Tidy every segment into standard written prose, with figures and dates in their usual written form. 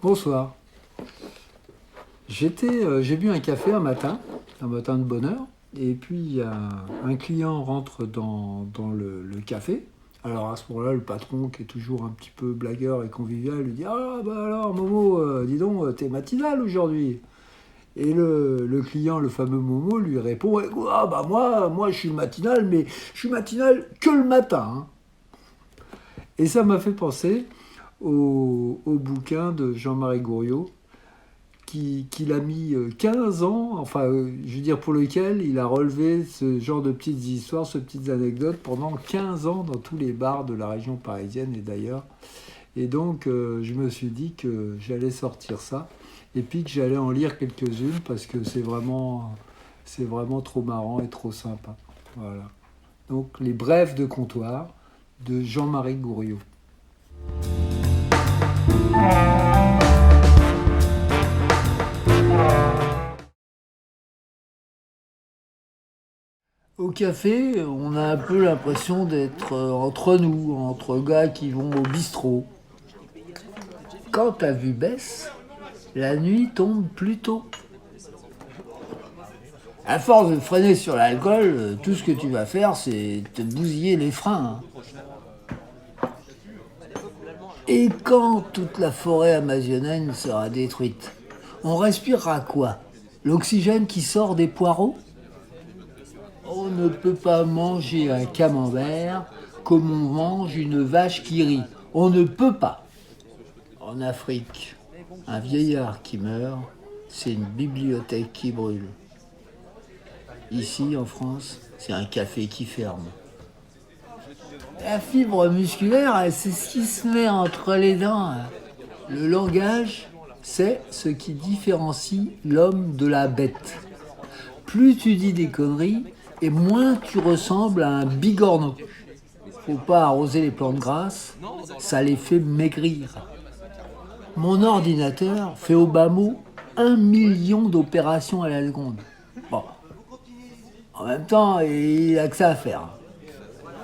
Bonsoir. J'ai bu un café un matin de bonne heure, et puis un client rentre dans le café. Alors à ce moment-là, le patron, qui est toujours un petit peu blagueur et convivial, lui dit: «Ah bah alors Momo, dis donc, t'es matinal aujourd'hui?» Et le client, le fameux Momo, lui répond: «Ah bah moi je suis matinal, mais je suis matinal que le matin, hein.» Et ça m'a fait penser au bouquin de Jean-Marie Gouriot, qu'il a mis 15 ans, enfin, je veux dire, pour lequel il a relevé ce genre de petites histoires, ce petites anecdotes pendant 15 ans dans tous les bars de la région parisienne et d'ailleurs. Et donc, je me suis dit que j'allais sortir ça et puis que j'allais en lire quelques-unes parce que c'est vraiment trop marrant et trop sympa. Voilà. Donc, les brèves de comptoir de Jean-Marie Gouriot. Au café, on a un peu l'impression d'être entre nous, entre gars qui vont au bistrot. Quand la vue baisse, la nuit tombe plus tôt. À force de freiner sur l'alcool, tout ce que tu vas faire, c'est te bousiller les freins, hein. Et quand toute la forêt amazonienne sera détruite, on respirera quoi? L'oxygène qui sort des poireaux? On ne peut pas manger un camembert comme on mange une vache qui rit. On ne peut pas. En Afrique, un vieillard qui meurt, c'est une bibliothèque qui brûle. Ici, en France, c'est un café qui ferme. La fibre musculaire, c'est ce qui se met entre les dents. Le langage, c'est ce qui différencie l'homme de la bête. Plus tu dis des conneries, et moins tu ressembles à un bigorneau. Faut pas arroser les plantes grasses, ça les fait maigrir. Mon ordinateur fait au bas mot 1 million d'opérations à la seconde. Bon, en même temps, il a que ça à faire.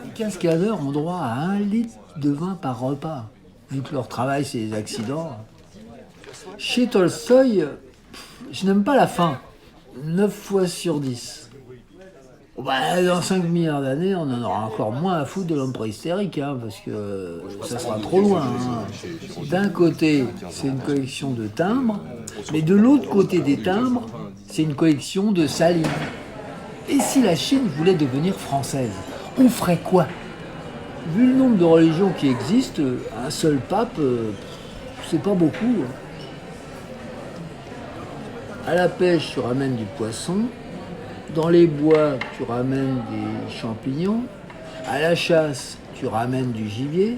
Les cascadeurs ont droit à 1 litre de vin par repas, vu que leur travail c'est les accidents. Chez Tolstoï, je n'aime pas la fin, 9 fois sur 10. Dans 5 milliards d'années, on en aura encore moins à foutre de l'homme préhystérique, hein, parce que ça sera trop loin. Hein. D'un côté, c'est une collection de timbres, mais de l'autre côté des timbres, c'est une collection de salive. Et si la Chine voulait devenir française, on ferait quoi? Vu le nombre de religions qui existent, un seul pape, c'est pas beaucoup. Hein. À la pêche, tu ramènes du poisson. Dans les bois, tu ramènes des champignons. À la chasse, tu ramènes du gibier.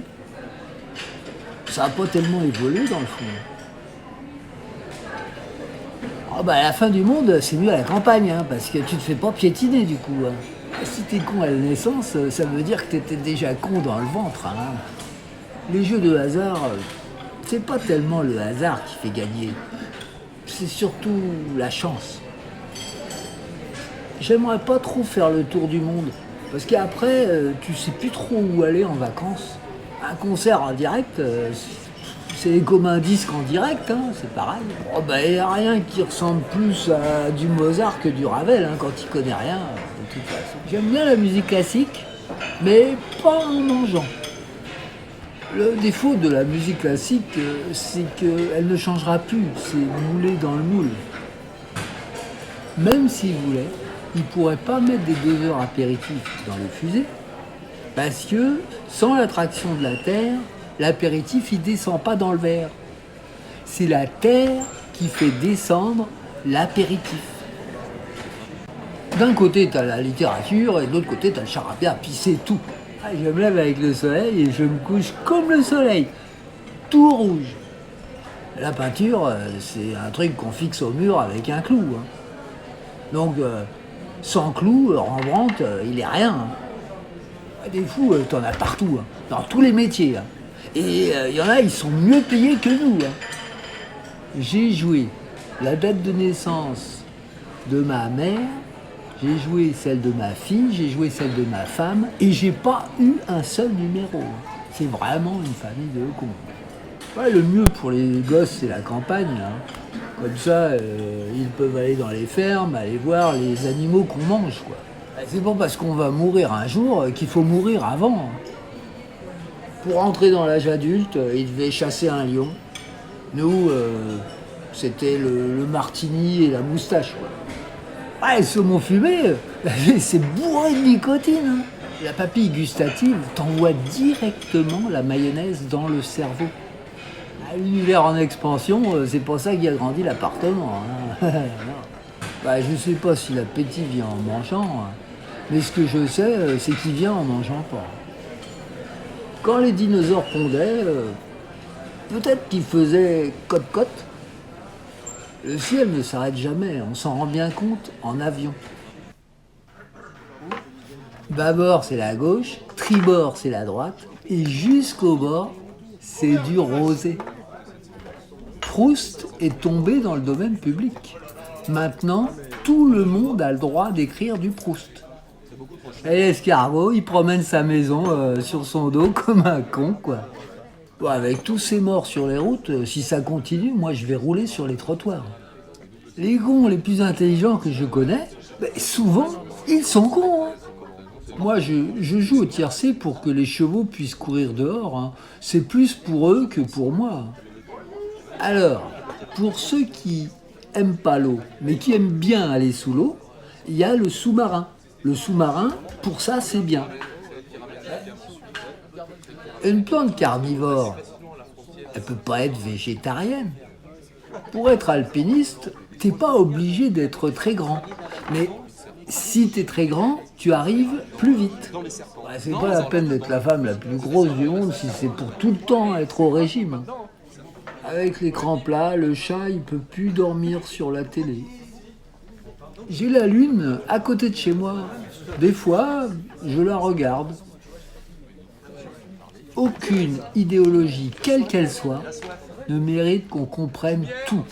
Ça n'a pas tellement évolué dans le fond. À la fin du monde, c'est mieux à la campagne, hein, parce que tu te fais pas piétiner du coup. Hein. Si t'es con à la naissance, ça veut dire que t'étais déjà con dans le ventre. Hein. Les jeux de hasard, c'est pas tellement le hasard qui fait gagner. C'est surtout la chance. J'aimerais pas trop faire le tour du monde, parce qu'après, tu sais plus trop où aller en vacances. Un concert en direct, c'est comme un disque en direct, hein, c'est pareil. Il n'y a rien qui ressemble plus à du Mozart que du Ravel, hein, quand il connaît rien, de toute façon. J'aime bien la musique classique, mais pas en mangeant. Le défaut de la musique classique, c'est qu'elle ne changera plus, c'est moulé dans le moule. Même s'il voulait, il ne pourrait pas mettre des doseurs apéritifs dans les fusées, parce que sans l'attraction de la Terre, l'apéritif il descend pas dans le verre. C'est la Terre qui fait descendre l'apéritif. D'un côté, tu as la littérature, et de l'autre côté, tu as le charabia, puis c'est tout. Je me lève avec le soleil et je me couche comme le soleil, tout rouge. La peinture, c'est un truc qu'on fixe au mur avec un clou. Hein. Donc, sans clou, Rembrandt, il est rien. Hein. Des fous, t'en as partout, hein, dans tous les métiers. Hein. Et il y en a, ils sont mieux payés que nous. Hein. J'ai joué la date de naissance de ma mère, j'ai joué celle de ma fille, j'ai joué celle de ma femme, et j'ai pas eu un seul numéro. C'est vraiment une famille de cons. Ouais, le mieux pour les gosses, c'est la campagne. Hein. Comme ça, ils peuvent aller dans les fermes, aller voir les animaux qu'on mange, quoi. C'est pas parce qu'on va mourir un jour qu'il faut mourir avant. Pour entrer dans l'âge adulte, ils devaient chasser un lion. Nous, c'était le martini et la moustache, quoi. Ah, le saumon fumé, c'est bourré de nicotine. Hein. La papille gustative t'envoie directement la mayonnaise dans le cerveau. L'univers en expansion, c'est pour ça qu'il a grandi l'appartement. Hein. Bah, je ne sais pas si l'appétit vient en mangeant, hein, mais ce que je sais, c'est qu'il vient en mangeant pas. Quand les dinosaures pondaient, peut-être qu'ils faisaient côte-côte. Le ciel ne s'arrête jamais, on s'en rend bien compte en avion. Bâbord, c'est la gauche, tribord, c'est la droite, et jusqu'au bord, c'est du rosé. Proust est tombé dans le domaine public. Maintenant, tout le monde a le droit d'écrire du Proust. Et l'escargot, il promène sa maison sur son dos comme un con, quoi. Bon, avec tous ces morts sur les routes, si ça continue, moi je vais rouler sur les trottoirs. Les cons les plus intelligents que je connais, souvent, ils sont cons. Hein. Moi, je joue au tiercé pour que les chevaux puissent courir dehors. Hein. C'est plus pour eux que pour moi. Alors, pour ceux qui aiment pas l'eau, mais qui aiment bien aller sous l'eau, il y a le sous-marin. Le sous-marin, pour ça, c'est bien. Une plante carnivore, elle peut pas être végétarienne. Pour être alpiniste, t'es pas obligé d'être très grand. Mais si t'es très grand, tu arrives plus vite. Ouais, c'est pas la peine d'être la femme la plus grosse du monde si c'est pour tout le temps être au régime. Avec l'écran plat, le chat, il peut plus dormir sur la télé. J'ai la lune à côté de chez moi. Des fois, je la regarde. Aucune idéologie, quelle qu'elle soit, ne mérite qu'on comprenne tout.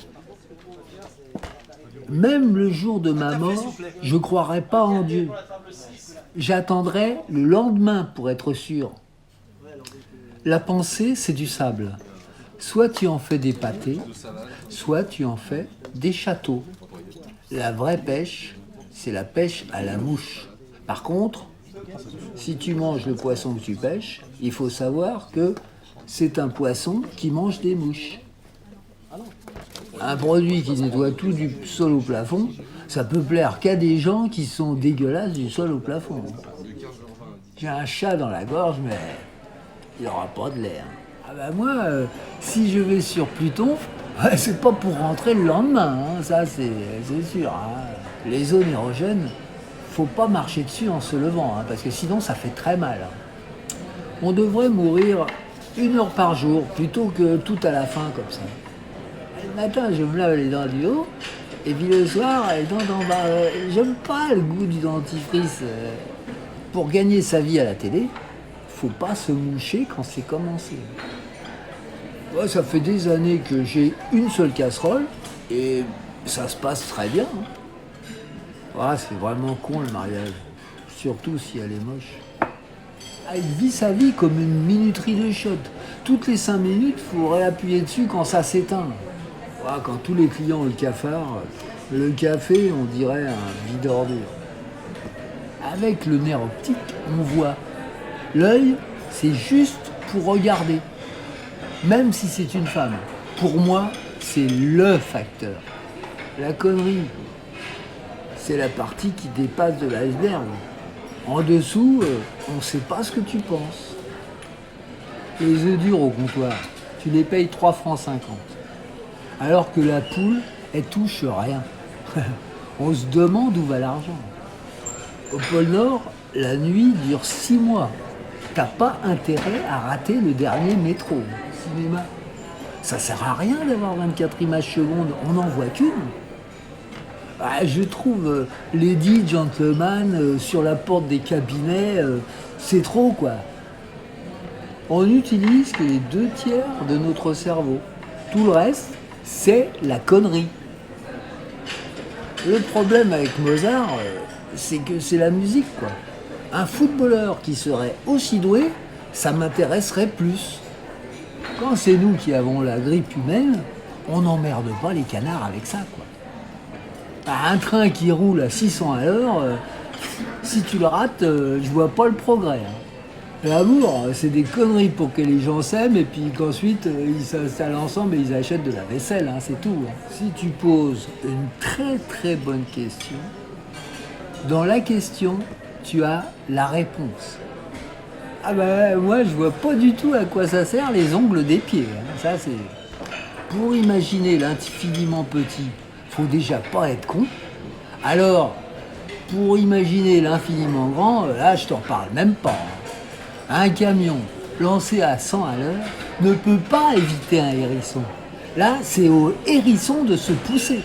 Même le jour de ma mort, je ne croirai pas en Dieu. J'attendrai le lendemain pour être sûr. La pensée, c'est du sable. Soit tu en fais des pâtés, soit tu en fais des châteaux. La vraie pêche, c'est la pêche à la mouche. Par contre, si tu manges le poisson que tu pêches, il faut savoir que c'est un poisson qui mange des mouches. Un produit qui nettoie tout du sol au plafond, ça peut plaire qu'à des gens qui sont dégueulasses du sol au plafond. J'ai un chat dans la gorge, mais il n'aura pas de l'air. Ah bah moi, si je vais sur Pluton, c'est pas pour rentrer le lendemain, hein, ça c'est sûr. Hein. Les zones érogènes, faut pas marcher dessus en se levant, hein, parce que sinon ça fait très mal. Hein. On devrait mourir 1 heure par jour, plutôt que tout à la fin comme ça. Le matin, je me lave les dents du haut, et puis le soir, les dents d'en bas. J'aime pas le goût du dentifrice. Pour gagner sa vie à la télé, faut pas se moucher quand c'est commencé. Ouais, ça fait des années que j'ai une seule casserole, et ça se passe très bien. Hein. Voilà, c'est vraiment con le mariage, surtout si elle est moche. Elle vit sa vie comme une minuterie de shot. Toutes les 5 minutes, il faut réappuyer dessus quand ça s'éteint. Voilà, quand tous les clients ont le cafard, le café, on dirait un vide ordure. Avec le nerf optique, on voit. L'œil, c'est juste pour regarder. Même si c'est une femme. Pour moi, c'est le facteur. La connerie, c'est la partie qui dépasse de l'iceberg. En dessous, on ne sait pas ce que tu penses. Les œufs durs au comptoir, tu les payes 3,50 francs. Alors que la poule, elle touche rien. On se demande où va l'argent. Au pôle Nord, la nuit dure 6 mois. T'as pas intérêt à rater le dernier métro, cinéma. Ça sert à rien d'avoir 24 images secondes, on n'en voit qu'une. Ah, je trouve Lady Gentleman sur la porte des cabinets, c'est trop quoi. On n'utilise que les 2/3 de notre cerveau. Tout le reste, c'est la connerie. Le problème avec Mozart, c'est que c'est la musique quoi. Un footballeur qui serait aussi doué, ça m'intéresserait plus. Quand c'est nous qui avons la grippe humaine, on n'emmerde pas les canards avec ça, quoi. Un train qui roule à 600 à l'heure, si tu le rates, je vois pas le progrès. L'amour, c'est des conneries pour que les gens s'aiment et puis qu'ensuite ils s'installent ensemble et ils achètent de la vaisselle, hein, c'est tout. Si tu poses une très très bonne question, dans la question, tu as la réponse. Ah ben moi je vois pas du tout à quoi ça sert les ongles des pieds. Ça c'est. Pour imaginer l'infiniment petit, faut déjà pas être con. Alors, pour imaginer l'infiniment grand, là je t'en parle même pas. Un camion lancé à 100 à l'heure ne peut pas éviter un hérisson. Là, c'est au hérisson de se pousser.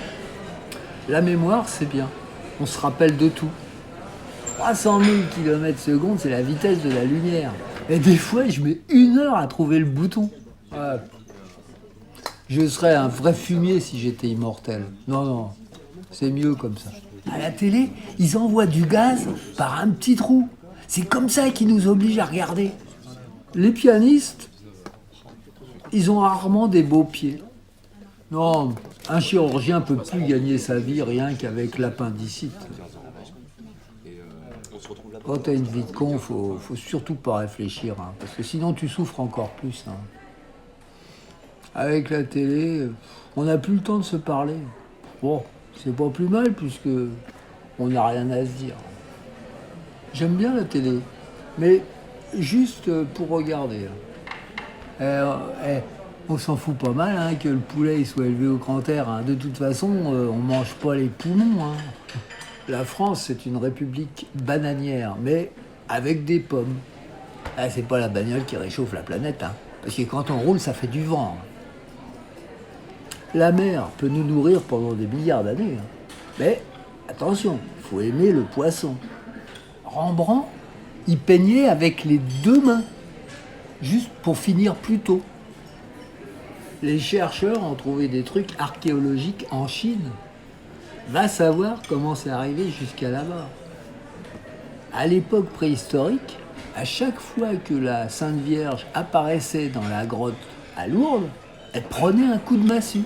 La mémoire, c'est bien. On se rappelle de tout. 300 000 km/s, c'est la vitesse de la lumière. Et des fois, je mets 1 heure à trouver le bouton. Je serais un vrai fumier si j'étais immortel. Non, c'est mieux comme ça. À la télé, ils envoient du gaz par un petit trou. C'est comme ça qu'ils nous obligent à regarder. Les pianistes, ils ont rarement des beaux pieds. Non, un chirurgien peut plus gagner sa vie rien qu'avec l'appendicite. Quand t'as une vie de con, faut surtout pas réfléchir, hein, parce que sinon tu souffres encore plus. Hein. Avec la télé, on n'a plus le temps de se parler. Bon, c'est pas plus mal puisque on n'a rien à se dire. J'aime bien la télé, mais juste pour regarder. On s'en fout pas mal hein, que le poulet il soit élevé au grand air. Hein. De toute façon, on mange pas les poumons. Hein. La France, c'est une république bananière, mais avec des pommes. Ah, c'est pas la bagnole qui réchauffe la planète, hein, parce que quand on roule, ça fait du vent. Hein. La mer peut nous nourrir pendant des milliards d'années, hein. Mais attention, il faut aimer le poisson. Rembrandt, il peignait avec les 2 mains, juste pour finir plus tôt. Les chercheurs ont trouvé des trucs archéologiques en Chine. Va savoir comment c'est arrivé jusqu'à là-bas. À l'époque préhistorique, à chaque fois que la Sainte Vierge apparaissait dans la grotte à Lourdes, elle prenait un coup de massue.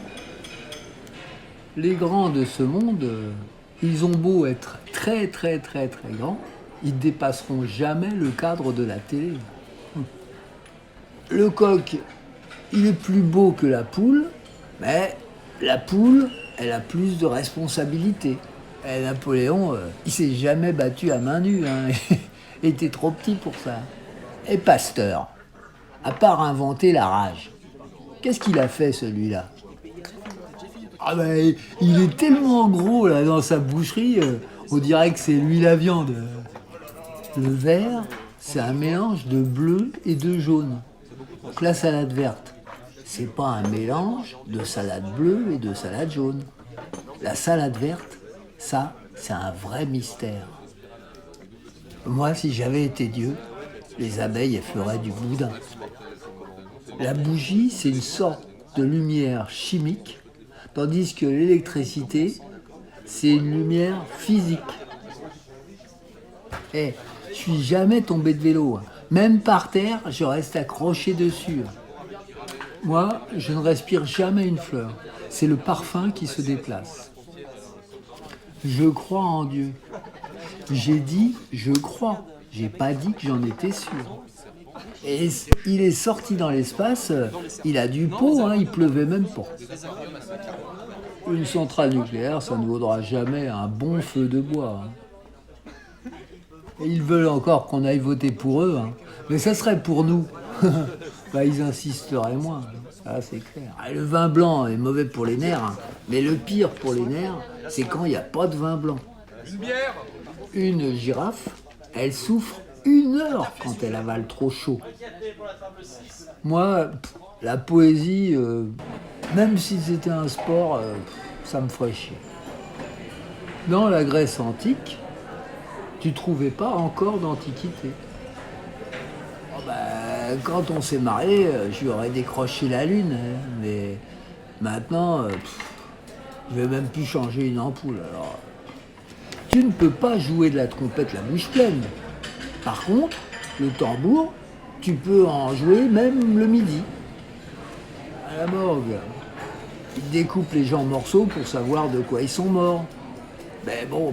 Les grands de ce monde, ils ont beau être très très très très grands, ils dépasseront jamais le cadre de la télé. Le coq, il est plus beau que la poule, mais la poule, elle a plus de responsabilités. Et Napoléon, il s'est jamais battu à main nue, hein. Il était trop petit pour ça. Et Pasteur, à part inventer la rage, qu'est-ce qu'il a fait celui-là? Ah ben, il est tellement gros là dans sa boucherie, on dirait que c'est lui la viande. Le vert, c'est un mélange de bleu et de jaune. Donc la salade verte, c'est pas un mélange de salade bleue et de salade jaune. La salade verte, ça, c'est un vrai mystère. Moi, si j'avais été Dieu, les abeilles, elles feraient du boudin. La bougie, c'est une sorte de lumière chimique, tandis que l'électricité, c'est une lumière physique. Je suis jamais tombé de vélo. Hein. Même par terre, je reste accroché dessus. Moi, je ne respire jamais une fleur. C'est le parfum qui se déplace. Je crois en Dieu. J'ai dit je crois. J'ai pas dit que j'en étais sûr. Et il est sorti dans l'espace, il a du pot, hein, il pleuvait même pas. Une centrale nucléaire, ça ne vaudra jamais un bon feu de bois. Hein. Et ils veulent encore qu'on aille voter pour eux, hein. Mais ça serait pour nous. Bah, ils insisteraient moins, ça c'est clair. Ah, le vin blanc est mauvais pour les nerfs, hein. Mais le pire pour les nerfs, c'est quand il n'y a pas de vin blanc. Une bière. Une girafe, elle souffre 1 heure quand elle avale trop chaud. Moi, la poésie, même si c'était un sport, ça me ferait chier. Dans la Grèce antique, tu trouvais pas encore d'antiquité. Oh ben, quand on s'est marié, je lui aurais décroché la lune, hein, mais maintenant, je vais même plus changer une ampoule. Alors, tu ne peux pas jouer de la trompette la bouche pleine. Par contre, le tambour, tu peux en jouer même le midi. à la morgue. Ils découpent les gens en morceaux pour savoir de quoi ils sont morts. Mais bon,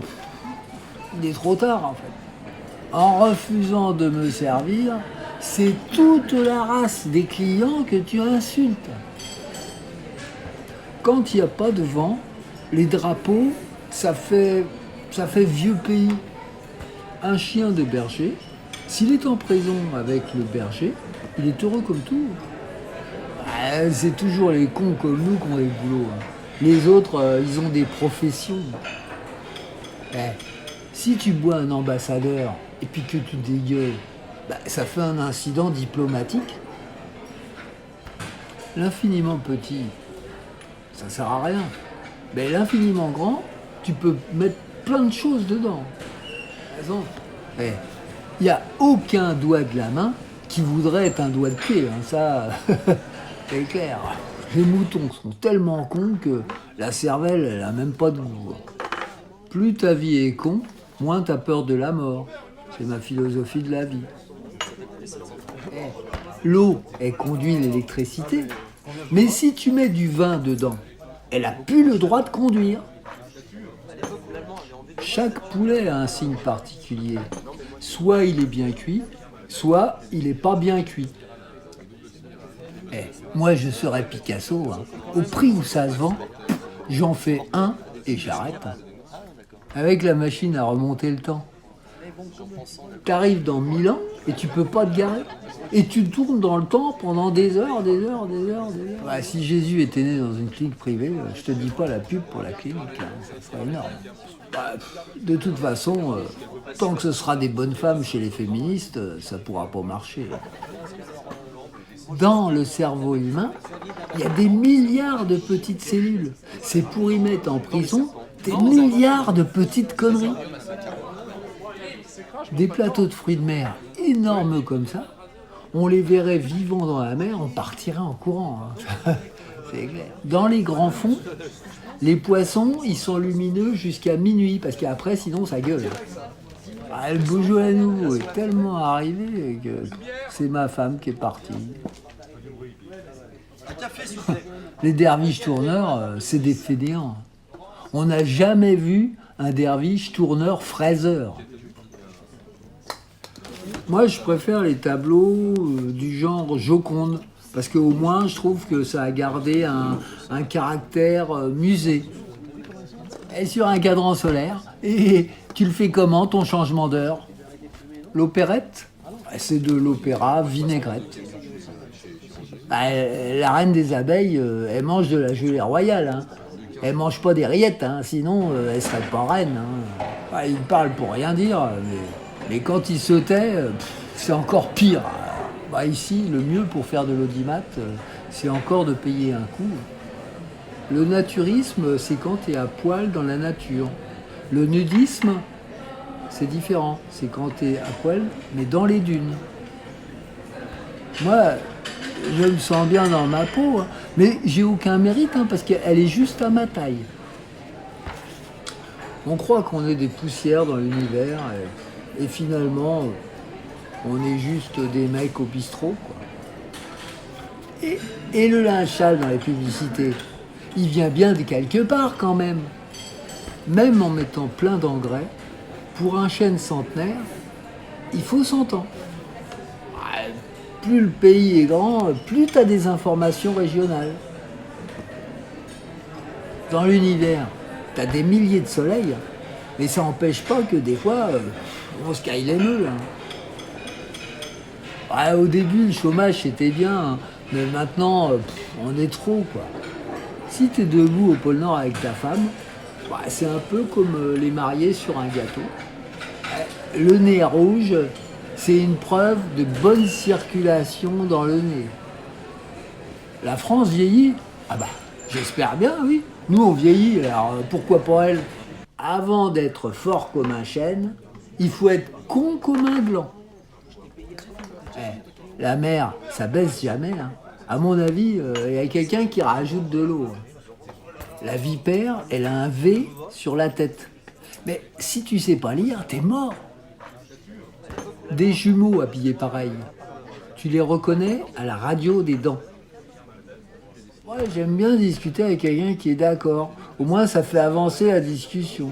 il est trop tard en fait. En refusant de me servir, c'est toute la race des clients que tu insultes. Quand il n'y a pas de vent, les drapeaux, ça fait vieux pays. Un chien de berger, s'il est en prison avec le berger, il est heureux comme tout. C'est toujours les cons comme nous qui ont des boulots. Les autres, ils ont des professions. Si tu bois un ambassadeur et puis que tu dégueules, ça fait un incident diplomatique. L'infiniment petit, ça sert à rien. Mais l'infiniment grand, tu peux mettre plein de choses dedans. Par exemple, il n'y a aucun doigt de la main qui voudrait être un doigt de pied. Ça, c'est clair. Les moutons sont tellement cons que la cervelle, elle n'a même pas de goût. Plus ta vie est con, moins tu as peur de la mort. C'est ma philosophie de la vie. L'eau, elle conduit l'électricité. Mais si tu mets du vin dedans, elle n'a plus le droit de conduire. Chaque poulet a un signe particulier. Soit il est bien cuit, soit il n'est pas bien cuit. Moi, je serais Picasso. Au prix où ça se vend, j'en fais un et j'arrête. Avec la machine à remonter le temps. Tu arrives dans 1000 ans et tu peux pas te garer. Et tu tournes dans le temps pendant des heures. Si Jésus était né dans une clinique privée, je te dis pas la pub pour la clinique, ça serait énorme. De toute façon, tant que ce sera des bonnes femmes chez les féministes, ça pourra pas marcher. Dans le cerveau humain, il y a des milliards de petites cellules. C'est pour y mettre en prison des milliards de petites conneries. Des plateaux de fruits de mer énormes comme ça, on les verrait vivants dans la mer, on partirait en courant. C'est clair. Dans les grands fonds, les poissons, ils sont lumineux jusqu'à minuit, parce qu'après, sinon, ça gueule. Le Beaujolais nouveau est tellement arrivé que c'est ma femme qui est partie. Les derviches tourneurs, c'est des fainéants. On n'a jamais vu un derviche tourneur fraiseur. Moi, je préfère les tableaux du genre Joconde, parce qu'au moins, je trouve que ça a gardé un caractère musée. Et sur un cadran solaire, et tu le fais comment, ton changement d'heure? L'opérette, c'est de l'opéra vinaigrette. La reine des abeilles, elle mange de la gelée royale. Elle mange pas des rillettes, sinon elle serait pas reine. Il parle pour rien dire, mais quand il se tait, c'est encore pire. Ici, le mieux pour faire de l'audimat, c'est encore de payer un coup. Le naturisme, c'est quand tu es à poil dans la nature. Le nudisme, c'est différent. C'est quand tu es à poil, mais dans les dunes. Moi, je me sens bien dans ma peau, mais j'ai aucun mérite, parce qu'elle est juste à ma taille. On croit qu'on est des poussières dans l'univers, et finalement, on est juste des mecs au bistrot, quoi. Et le linge sale dans les publicités, il vient bien de quelque part quand même. Même en mettant plein d'engrais, pour un chêne centenaire, il faut 100 ans. Plus le pays est grand, plus tu as des informations régionales. Dans l'univers, tu as des milliers de soleils, mais ça n'empêche pas que des fois, on se caille les meules. Au début, le chômage, c'était bien, mais maintenant, on est trop, quoi. Si tu es debout au pôle Nord avec ta femme, c'est un peu comme les mariés sur un gâteau. Le nez rouge, c'est une preuve de bonne circulation dans le nez. La France vieillit? J'espère bien, oui. Nous, on vieillit, alors pourquoi pas elle? Avant d'être fort comme un chêne, il faut être con comme un gland. La mer, ça baisse jamais. À mon avis, il y a quelqu'un qui rajoute de l'eau. La vipère, elle a un V sur la tête. Mais si tu sais pas lire, t'es mort. Des jumeaux habillés pareil, tu les reconnais à la radio des dents. Ouais, j'aime bien discuter avec quelqu'un qui est d'accord. Au moins, ça fait avancer la discussion.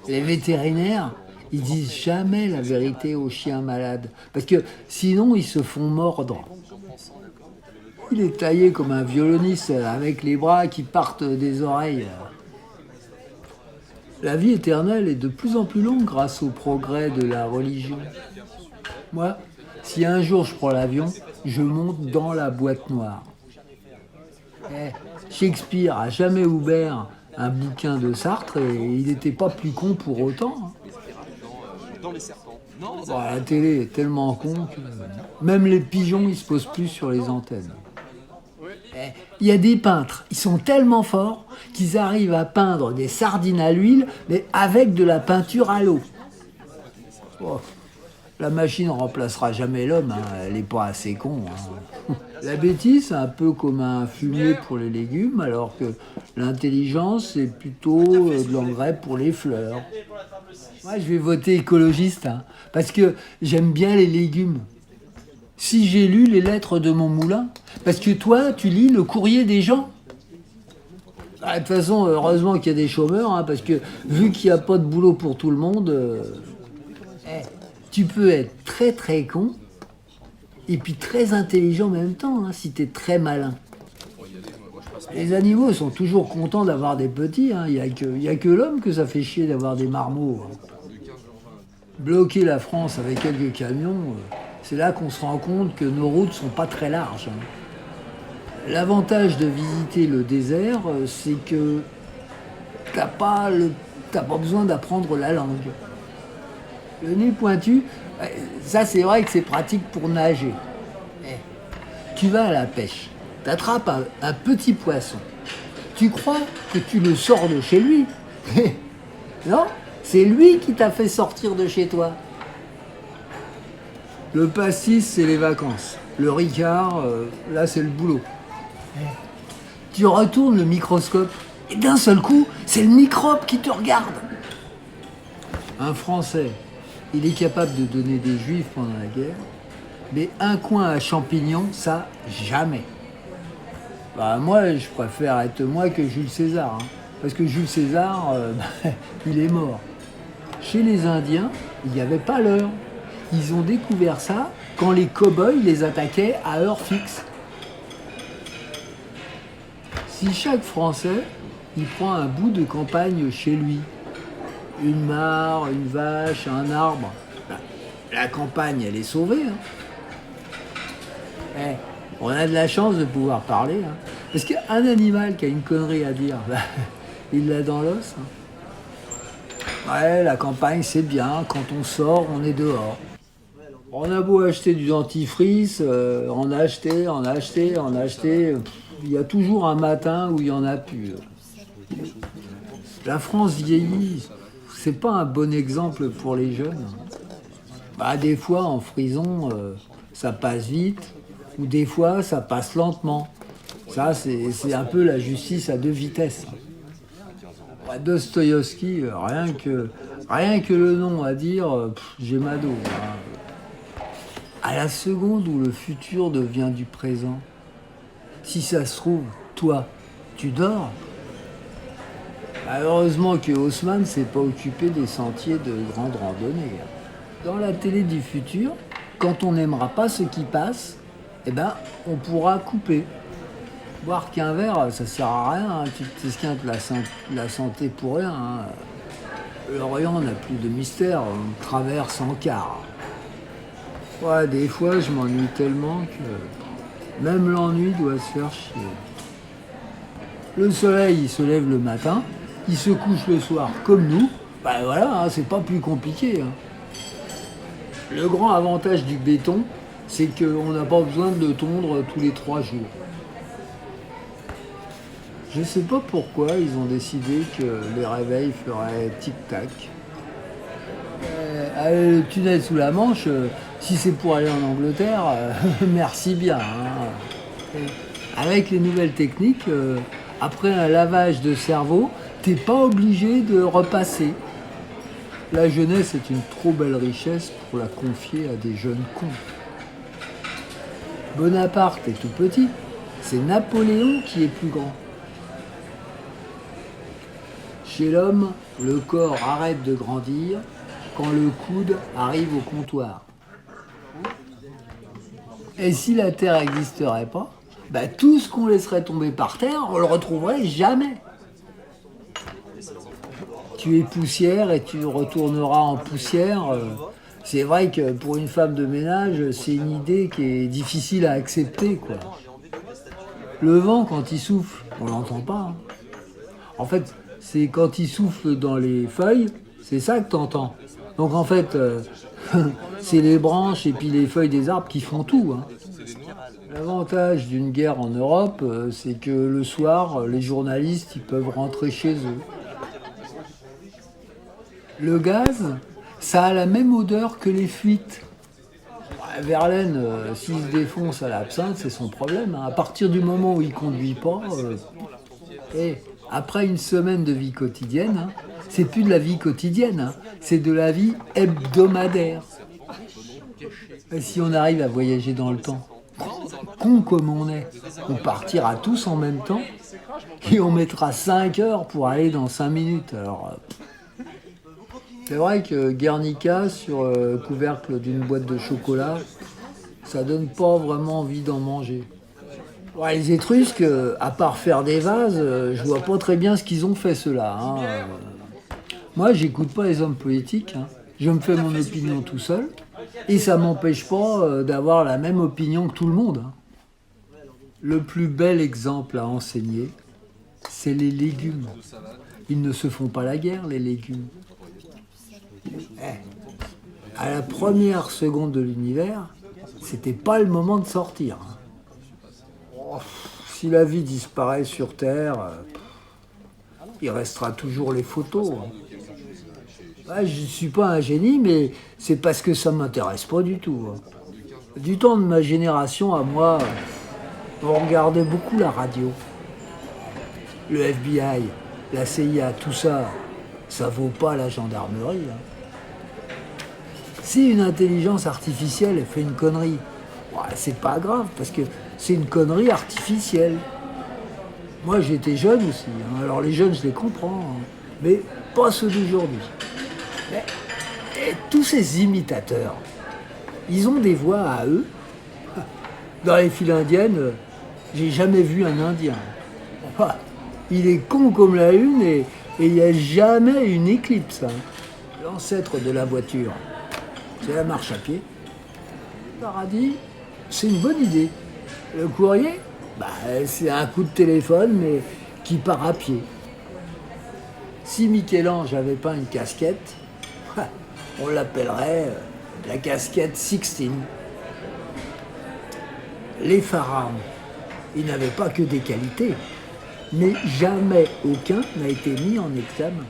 Les vétérinaires, ils disent jamais la vérité aux chiens malades. Parce que sinon, ils se font mordre. Il est taillé comme un violoniste avec les bras qui partent des oreilles. La vie éternelle est de plus en plus longue grâce au progrès de la religion. Moi, si un jour je prends l'avion, je monte dans la boîte noire. Eh, Shakespeare a jamais ouvert un bouquin de Sartre et il n'était pas plus con pour autant, hein. Bon, la télé est tellement con que même les pigeons ils se posent plus sur les antennes. Il y a des peintres, ils sont tellement forts qu'ils arrivent à peindre des sardines à l'huile, mais avec de la peinture à l'eau. Oh, la machine remplacera jamais l'homme, hein, elle n'est pas assez con, hein. La bêtise, c'est un peu comme un fumier pour les légumes, alors que l'intelligence, c'est plutôt de l'engrais pour les fleurs. Moi, je vais voter écologiste, hein, parce que j'aime bien les légumes. Si j'ai lu les lettres de mon moulin, parce que toi, tu lis le courrier des gens. Ah, de toute façon, heureusement qu'il y a des chômeurs, hein, parce que vu qu'il n'y a pas de boulot pour tout le monde, eh, tu peux être très très con et puis très intelligent en même temps, hein, si tu es très malin. Les animaux sont toujours contents d'avoir des petits, hein. Il y a que l'homme que ça fait chier d'avoir des marmots, hein. Bloquer la France avec quelques camions, c'est là qu'on se rend compte que nos routes sont pas très larges, hein. L'avantage de visiter le désert, c'est que t'as pas besoin d'apprendre la langue. Le nez pointu, ça c'est vrai que c'est pratique pour nager. Eh, Tu vas à la pêche, t'attrapes un petit poisson. Tu crois que tu le sors de chez lui? Non, c'est lui qui t'a fait sortir de chez toi. Le pastis, c'est les vacances. Le Ricard, là, c'est le boulot. Tu retournes le microscope et d'un seul coup, c'est le microbe qui te regarde. Un Français, il est capable de donner des juifs pendant la guerre, mais un coin à champignons, ça, jamais. Bah, moi, je préfère être moi que Jules César, hein, parce que Jules César, il est mort. Chez les Indiens, il n'y avait pas l'heure. Ils ont découvert ça quand les cow-boys les attaquaient à heure fixe. Si chaque Français, il prend un bout de campagne chez lui, une mare, une vache, un arbre, bah, la campagne, elle est sauvée, hein. On a de la chance de pouvoir parler, hein. Parce qu'un animal qui a une connerie à dire, bah, il l'a dans l'os, hein. Ouais, la campagne, c'est bien. Quand on sort, on est dehors. On a beau acheter du dentifrice, en acheter, en acheter, en acheter. Il y a toujours un matin où il n'y en a plus. La France vieillit, c'est pas un bon exemple pour les jeunes. Bah, des fois, en frison, ça passe vite, ou des fois, ça passe lentement. Ça, c'est un peu la justice à deux vitesses. Dostoïevski, rien que le nom à dire, j'ai ma dos, hein. À la seconde où le futur devient du présent, si ça se trouve, toi, tu dors. Bah, heureusement que Haussmann s'est pas occupé des sentiers de grande randonnée, hein. Dans la télé du futur, quand on n'aimera pas ce qui passe, eh ben, on pourra couper. Boire qu'un verre, ça sert à rien, hein. Tu t'esquintes la santé pour rien, hein. L'Orient n'a plus de mystère, on traverse en quart. Ouais, des fois, je m'ennuie tellement que même l'ennui doit se faire chier. Le soleil, il se lève le matin, il se couche le soir comme nous. Ben voilà, hein, c'est pas plus compliqué, hein. Le grand avantage du béton, c'est qu'on n'a pas besoin de le tondre tous les 3 jours. Je sais pas pourquoi ils ont décidé que les réveils feraient tic-tac. Le tunnel sous la Manche, si c'est pour aller en Angleterre, merci bien, hein. Avec les nouvelles techniques, après un lavage de cerveau, t'es pas obligé de repasser. La jeunesse est une trop belle richesse pour la confier à des jeunes cons. Bonaparte est tout petit. C'est Napoléon qui est plus grand. Chez l'homme, le corps arrête de grandir quand le coude arrive au comptoir. Et si la Terre n'existerait pas, bah, tout ce qu'on laisserait tomber par terre, on le retrouverait jamais. Tu es poussière et tu retourneras en poussière. C'est vrai que pour une femme de ménage, c'est une idée qui est difficile à accepter, quoi. Le vent, quand il souffle, on l'entend pas. Hein. En fait, c'est quand il souffle dans les feuilles, c'est ça que tu entends. Donc en fait, c'est les branches et puis les feuilles des arbres qui font tout. Hein. L'avantage d'une guerre en Europe, c'est que le soir, les journalistes ils peuvent rentrer chez eux. Le gaz, ça a la même odeur que les fuites. Verlaine, s'il se défonce à l'absinthe, c'est son problème. Hein. À partir du moment où il ne conduit pas, et après une semaine de vie quotidienne, hein, c'est plus de la vie quotidienne, hein, c'est de la vie hebdomadaire. Et si on arrive à voyager dans le temps, con comme on partira tous en même temps et on mettra 5 heures pour aller dans 5 minutes. Alors, c'est vrai que Guernica sur couvercle d'une boîte de chocolat, ça donne pas vraiment envie d'en manger. Ouais, les Étrusques, à part faire des vases, je vois pas très bien ce qu'ils ont fait ceux-là. Hein. Moi, j'écoute pas les hommes politiques. Hein. Je me fais mon opinion tout seul. Et ça m'empêche pas d'avoir la même opinion que tout le monde. Hein. Le plus bel exemple à enseigner, c'est les légumes. Ils ne se font pas la guerre, les légumes. À la première seconde de l'univers, c'était pas le moment de sortir. Oh, si la vie disparaît sur Terre, il restera toujours les photos. Ouais, je ne suis pas un génie, mais c'est parce que ça ne m'intéresse pas du tout. Du temps de ma génération à moi, on regardait beaucoup la radio. Le FBI, la CIA, tout ça, ça vaut pas la gendarmerie. Hein. Si une intelligence artificielle fait une connerie, ouais, c'est pas grave, parce que c'est une connerie artificielle. Moi, j'étais jeune aussi, hein, alors les jeunes, je les comprends, hein, mais pas ceux d'aujourd'hui. Et tous ces imitateurs, ils ont des voix à eux. Dans les files indiennes, j'ai jamais vu un Indien. Enfin, il est con comme la une et il n'y a jamais une éclipse. Hein. L'ancêtre de la voiture, c'est la marche à pied. Le paradis, c'est une bonne idée. Le courrier, c'est un coup de téléphone, mais qui part à pied. Si Michel-Ange avait peint une casquette, on l'appellerait la casquette Sixtine. Les pharaons, ils n'avaient pas que des qualités, mais jamais aucun n'a été mis en examen.